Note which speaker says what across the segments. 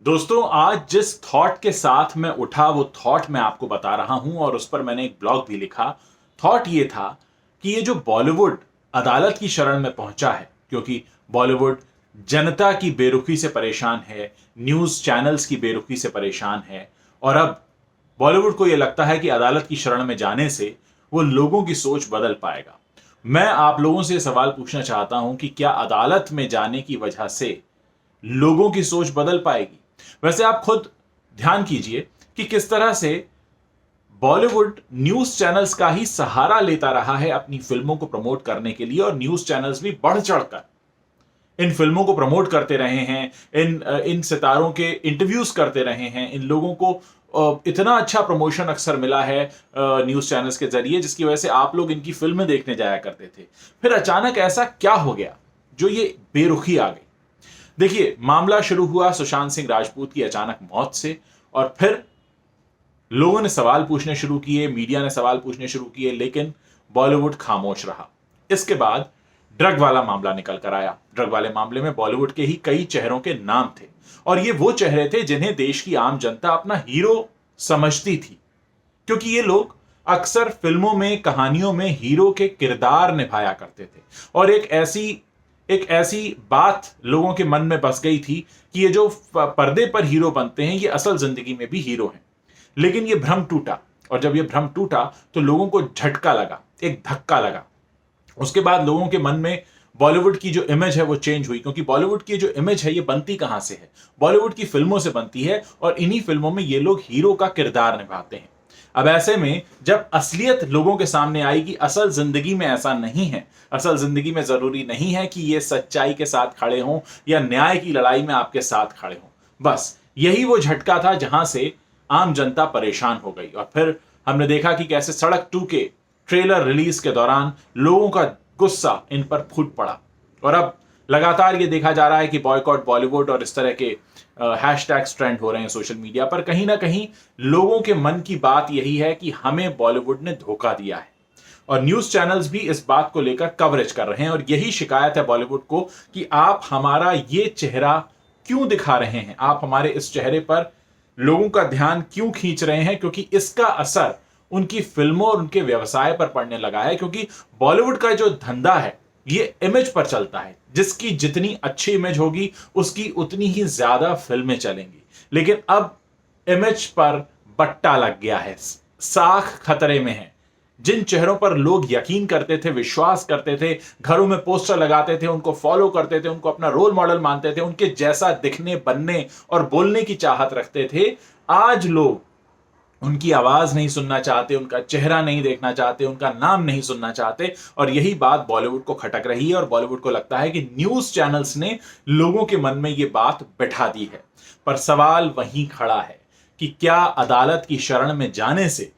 Speaker 1: दोस्तों, आज जिस थॉट के साथ मैं उठा वो थॉट मैं आपको बता रहा हूं और उस पर मैंने एक ब्लॉग भी लिखा। थॉट ये था कि ये जो बॉलीवुड अदालत की शरण में पहुंचा है, क्योंकि बॉलीवुड जनता की बेरुखी से परेशान है, न्यूज चैनल्स की बेरुखी से परेशान है और अब बॉलीवुड को यह लगता है कि अदालत की शरण में जाने से वो लोगों की सोच बदल पाएगा। मैं आप लोगों से सवाल पूछना चाहता हूं कि क्या अदालत में जाने की वजह से लोगों की सोच बदल पाएगी? वैसे आप खुद ध्यान कीजिए कि किस तरह से बॉलीवुड न्यूज चैनल्स का ही सहारा लेता रहा है अपनी फिल्मों को प्रमोट करने के लिए और न्यूज चैनल्स भी बढ़ चढ़कर इन फिल्मों को प्रमोट करते रहे हैं, इन सितारों के इंटरव्यूज करते रहे हैं। इन लोगों को इतना अच्छा प्रमोशन अक्सर मिला है न्यूज चैनल्स के जरिए, जिसकी वजह से आप लोग इनकी फिल्में देखने जाया करते थे। फिर अचानक ऐसा क्या हो गया जो ये बेरुखी आ गई? देखिए, मामला शुरू हुआ सुशांत सिंह राजपूत की अचानक मौत से और फिर लोगों ने सवाल पूछने शुरू किए, मीडिया ने सवाल पूछने शुरू किए, लेकिन बॉलीवुड खामोश रहा। इसके बाद ड्रग वाला मामला निकल कर आया। ड्रग वाले मामले में बॉलीवुड के ही कई चेहरों के नाम थे और ये वो चेहरे थे जिन्हें देश की आम जनता अपना हीरो समझती थी, क्योंकि ये लोग अक्सर फिल्मों में, कहानियों में हीरो के किरदार निभाया करते थे और एक ऐसी बात लोगों के मन में बस गई थी कि ये जो पर्दे पर हीरो बनते हैं ये असल जिंदगी में भी हीरो हैं। लेकिन ये भ्रम टूटा और जब ये भ्रम टूटा तो लोगों को झटका लगा, एक धक्का लगा। उसके बाद लोगों के मन में बॉलीवुड की जो इमेज है वो चेंज हुई, क्योंकि बॉलीवुड की जो इमेज है ये बनती कहां से है? बॉलीवुड की फिल्मों से बनती है और इन्हीं फिल्मों में ये लोग हीरो का किरदार निभाते हैं। अब ऐसे में जब असलियत लोगों के सामने आई कि असल जिंदगी में ऐसा नहीं है, असल जिंदगी में जरूरी नहीं है कि ये सच्चाई के साथ खड़े हों या न्याय की लड़ाई में आपके साथ खड़े हों, बस यही वो झटका था जहां से आम जनता परेशान हो गई। और फिर हमने देखा कि कैसे सड़क 2 के ट्रेलर रिलीज के दौरान लोगों का गुस्सा इन पर फूट पड़ा और अब लगातार ये देखा जा रहा है कि बॉयकॉट बॉलीवुड और इस तरह के हैशटैग्स ट्रेंड हो रहे हैं सोशल मीडिया पर। कहीं ना कहीं लोगों के मन की बात यही है कि हमें बॉलीवुड ने धोखा दिया है और न्यूज चैनल्स भी इस बात को लेकर कवरेज कर रहे हैं और यही शिकायत है बॉलीवुड को कि आप हमारा ये चेहरा क्यों दिखा रहे हैं, आप हमारे इस चेहरे पर लोगों का ध्यान क्यों खींच रहे हैं, क्योंकि इसका असर उनकी फिल्मों और उनके व्यवसाय पर पड़ने लगा है। क्योंकि बॉलीवुड का जो धंधा है ये इमेज पर चलता है, जिसकी जितनी अच्छी इमेज होगी उसकी उतनी ही ज्यादा फिल्में चलेंगी। लेकिन अब इमेज पर बट्टा लग गया है, साख खतरे में है। जिन चेहरों पर लोग यकीन करते थे, विश्वास करते थे, घरों में पोस्टर लगाते थे, उनको फॉलो करते थे, उनको अपना रोल मॉडल मानते थे, उनके जैसा दिखने, बनने और बोलने की चाहत रखते थे, आज लोग उनकी आवाज नहीं सुनना चाहते, उनका चेहरा नहीं देखना चाहते, उनका नाम नहीं सुनना चाहते। और यही बात बॉलीवुड को खटक रही है और बॉलीवुड को लगता है कि न्यूज चैनल्स ने लोगों के मन में यह बात बैठा दी है। पर सवाल वहीं खड़ा है कि क्या अदालत की शरण में जाने से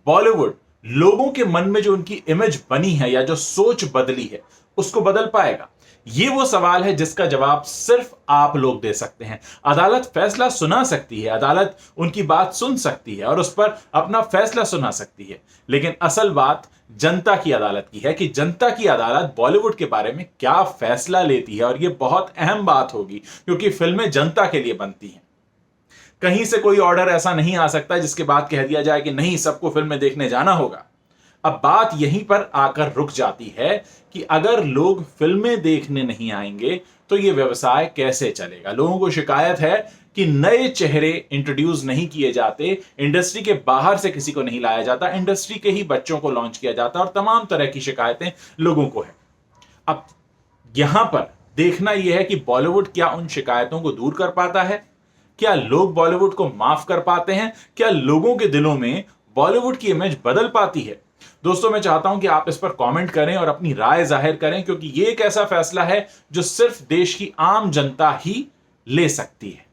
Speaker 1: बॉलीवुड लोगों के मन में जो उनकी इमेज बनी है या जो सोच बदली है उसको बदल पाएगा? ये वो सवाल है जिसका जवाब सिर्फ आप लोग दे सकते हैं। अदालत फैसला सुना सकती है, अदालत उनकी बात सुन सकती है और उस पर अपना फैसला सुना सकती है, लेकिन असल बात जनता की अदालत की है कि जनता की अदालत बॉलीवुड के बारे में क्या फैसला लेती है। और यह बहुत अहम बात होगी क्योंकि फिल्में जनता के लिए बनती हैं। कहीं से कोई ऑर्डर ऐसा नहीं आ सकता जिसके बाद कह दिया जाए कि नहीं, सबको फिल्में देखने जाना होगा। अब बात यहीं पर आकर रुक जाती है कि अगर लोग फिल्में देखने नहीं आएंगे तो यह व्यवसाय कैसे चलेगा? लोगों को शिकायत है कि नए चेहरे इंट्रोड्यूस नहीं किए जाते, इंडस्ट्री के बाहर से किसी को नहीं लाया जाता, इंडस्ट्री के ही बच्चों को लॉन्च किया जाता और तमाम तरह की शिकायतें लोगों को है। अब यहां पर देखना यह है कि बॉलीवुड क्या उन शिकायतों को दूर कर पाता है? क्या लोग बॉलीवुड को माफ कर पाते हैं? क्या लोगों के दिलों में बॉलीवुड की इमेज बदल पाती है? दोस्तों, मैं चाहता हूं कि आप इस पर कमेंट करें और अपनी राय जाहिर करें, क्योंकि यह एक ऐसा फैसला है जो सिर्फ देश की आम जनता ही ले सकती है।